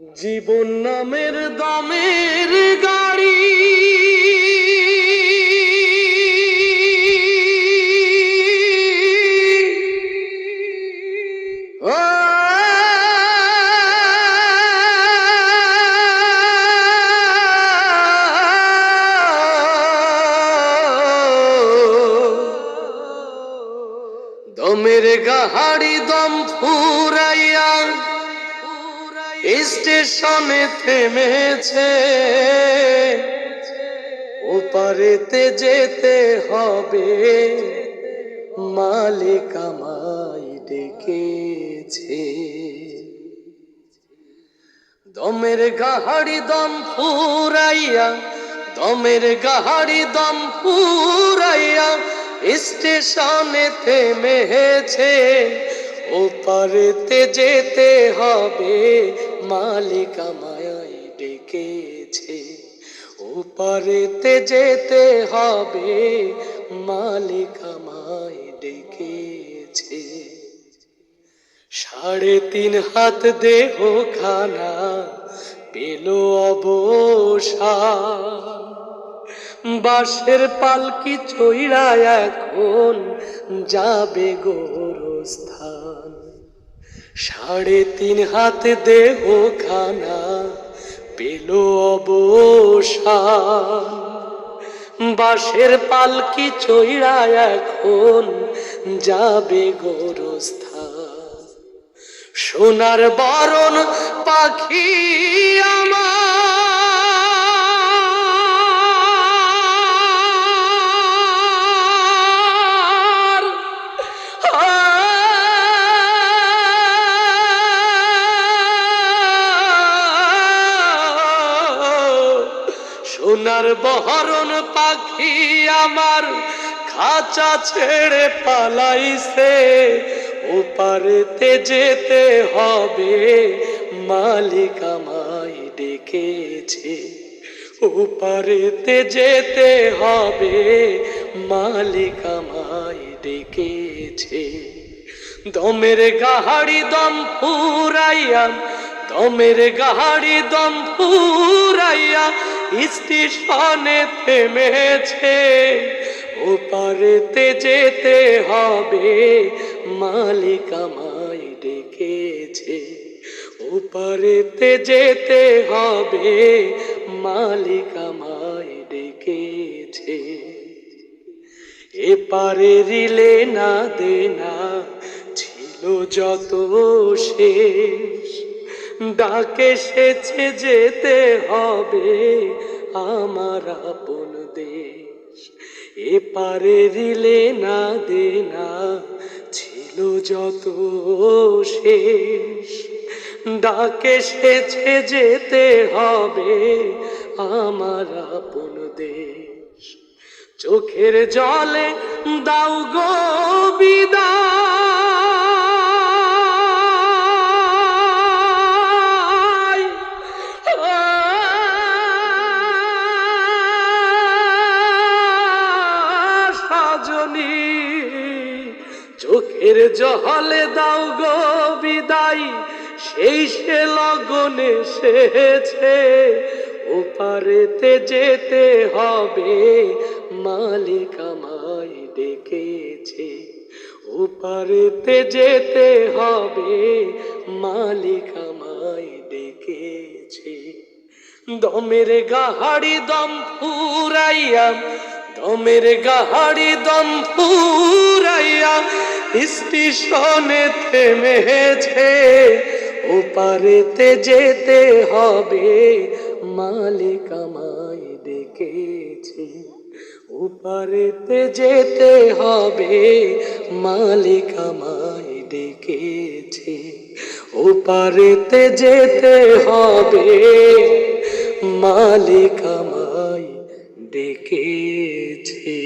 জীবন নামের দমের গাড়ি দমের গাড়ি দম ফুরাইয়া স্টেশনে থেমেছে, ওপারেতে যেতে হবে, মালিক আমায় ডেকেছে। দমের গাড়ি দম ফুরাইয়া, দমের গাড়ি দম ফুরাইয়া স্টেশনে থেমেছে, ওপারেতে যেতে হবে, মালিক আমায় ডেকেছে। ওপারেতে যেতে হবে, মালিক আমায় ডেকেছে। 3.5 হাত দেহ খানা পেল অবসান, বাঁশের পালকি চইড়া এখন যাবে গোরস্থান। 3.5 হাত দেহ খানা পেল অবসান, বাঁশের পালকি চইড়া এখন যাবে গোরস্থান। সোনার বরণ পাখি আমার, সোনার বরণ পাখি আমার খাঁচা ছেড়ে পালাইছে, ওপারেতে যেতে হবে, মালিক আমায় ডেকেছে। ওপারেতে যেতে হবে, মালিক আমায় ডেকেছে। দমের গাড়ি দম ফুরাইয়া, দমের গাড়ি দম ফুরাইয়া স্টেশনে থেমেছে, ওপারেতে যেতে হবে, মালিক আমায় ডেকেছে। ওপারেতে যেতে হবে, মালিক আমায় ডেকেছে। এপারে রিলে না দেনা ছিল যত শেষ, ডাক এসেছে যেতে হবে, আমার আপন দেশ। এপারে রিলে না দেনা ছিল যত শেষ, ডাক এসেছে যেতে হবে, আমার আপন দেশ। চোখের জলে দাও গো বিদায়, সাজনী চোখের জলে দাও গো বিদায়, সেই সে লগন এসেছে, ওপারেতে যেতে হবে, মালিক আমায় ডেকেছে। ওপারেতে যেতে হবে, মালিক আমায় ডেকেছে। দমের গাড়ি দম ফুরাইয়া, দমের গাড়ি দম ফুরাইয়া স্টেশনে থেমেছে, ওপারেতে যেতে হবে, মালিক আমায় ডেকেছে। ওপারেতে যেতে হবে, মালিক আমায় ডেকেছে। ওপারেতে যেতে হবে, মালিক আমায় ডেকেছে।